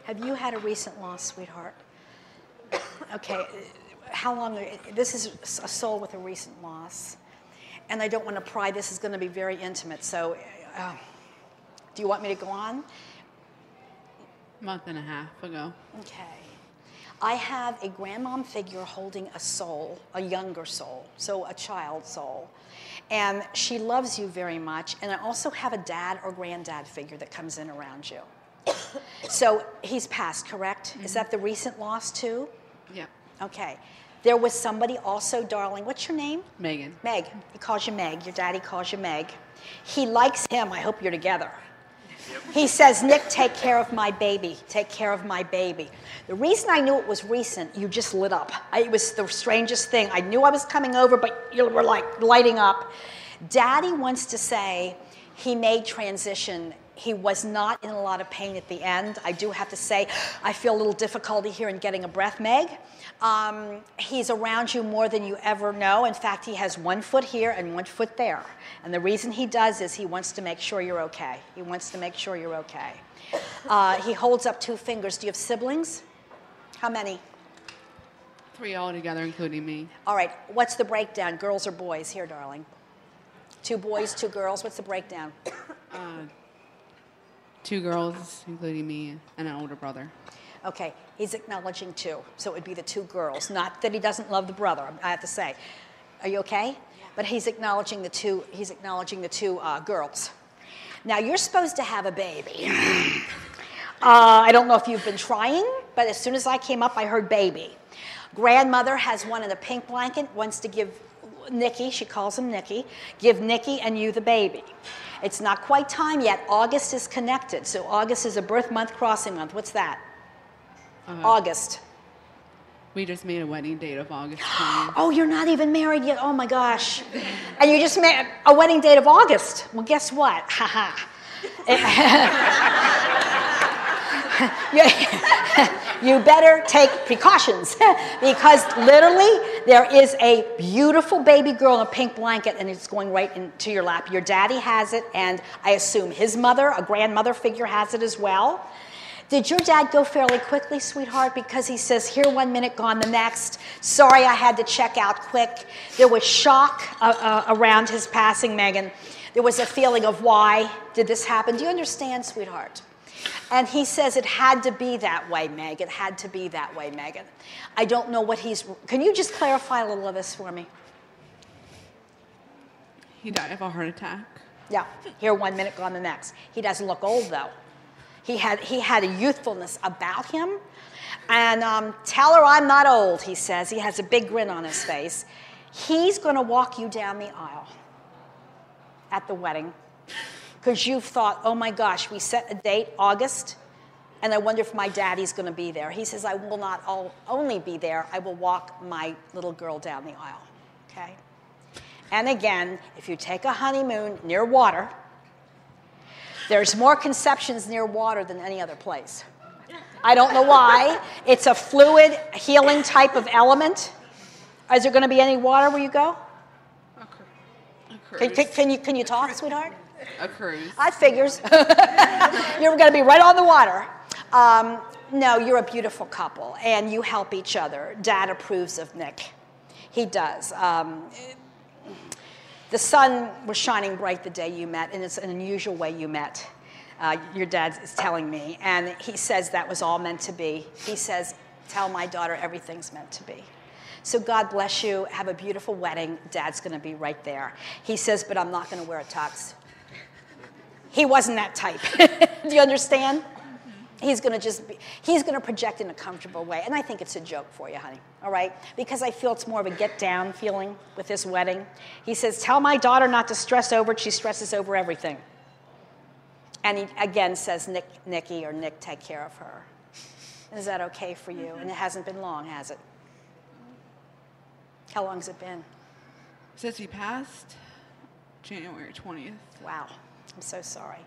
Have you had a recent loss, sweetheart? Okay, how long? This is a soul with a recent loss. And I don't want to pry. This is going to be very intimate. So do you want me to go on? Month and a half ago. Okay. I have a grandmom figure holding a soul, a younger soul, so a child soul. And she loves you very much. And I also have a dad or granddad figure that comes in around you. So he's passed, correct? Mm-hmm. Is that the recent loss too? Yeah. Okay. There was somebody also, darling. What's your name? Megan. Meg. He calls you Meg. Your daddy calls you Meg. He likes him. I hope you're together. Yep. He says, Nick, take care of my baby. Take care of my baby. The reason I knew it was recent, you just lit up. It was the strangest thing. I knew I was coming over, but you were like lighting up. Daddy wants to say he made transition. He was not in a lot of pain at the end. I do have to say, I feel a little difficulty here in getting a breath, Meg. He's around you more than you ever know. In fact, he has 1 foot here and 1 foot there. And the reason he does is he wants to make sure you're okay. He wants to make sure you're okay. He holds up 2 fingers. Do you have siblings? How many? 3 altogether, including me. All right. What's the breakdown? Girls or boys? Here, darling. 2 boys, 2 girls. What's the breakdown? 2 girls, including me, and an older brother. Okay, he's acknowledging 2, so it would be the 2 girls. Not that he doesn't love the brother, I have to say. Are you okay? Yeah. But he's acknowledging the 2. He's acknowledging the 2 girls. Now you're supposed to have a baby. I don't know if you've been trying, but as soon as I came up, I heard baby. Grandmother has one in a pink blanket. Wants to give Nikki. She calls him Nikki. Give Nikki and you the baby. It's not quite time yet. August is connected. So August is a birth month, crossing month. What's that? August. We just made a wedding date of August 20th. Oh, you're not even married yet. Oh, my gosh. And you just made a wedding date of August. Well, guess what? You better take precautions because literally there is a beautiful baby girl in a pink blanket and it's going right into your lap. Your daddy has it, and I assume his mother, a grandmother figure, has it as well. Did your dad go fairly quickly, sweetheart? Because he says, here 1 minute, gone the next. Sorry, I had to check out quick. There was shock around his passing, Megan. There was a feeling of why did this happen? Do you understand, sweetheart? And he says it had to be that way, Meg. It had to be that way, Megan. I don't know what he's... Can you just clarify a little of this for me? He died of a heart attack. Yeah. Here 1 minute, gone the next. He doesn't look old, though. He had a youthfulness about him. And tell her I'm not old, he says. He has a big grin on his face. He's going to walk you down the aisle at the wedding. Because you've thought, oh my gosh, we set a date, August, and I wonder if my daddy's going to be there. He says, I will not only be there, I will walk my little girl down the aisle, okay? And again, if you take a honeymoon near water, there's more conceptions near water than any other place. I don't know why. It's a fluid, healing type of element. Is there going to be any water where you go? A cruise. Can you talk, sweetheart? A cruise. That figures. You're going to be right on the water. No, you're a beautiful couple, and you help each other. Dad approves of Nick. He does. The sun was shining bright the day you met, and it's an unusual way you met. Your dad is telling me, and he says that was all meant to be. He says, tell my daughter everything's meant to be. So God bless you. Have a beautiful wedding. Dad's going to be right there. He says, but I'm not going to wear a tux. He wasn't that type. Do you understand? He's going to project in a comfortable way. And I think it's a joke for you, honey, all right? Because I feel it's more of a get-down feeling with this wedding. He says, tell my daughter not to stress over it. She stresses over everything. And he, again, says, Nikki, or Nick, take care of her. Is that okay for you? And it hasn't been long, has it? How long has it been? Since he passed, January 20th. Wow. I'm so sorry.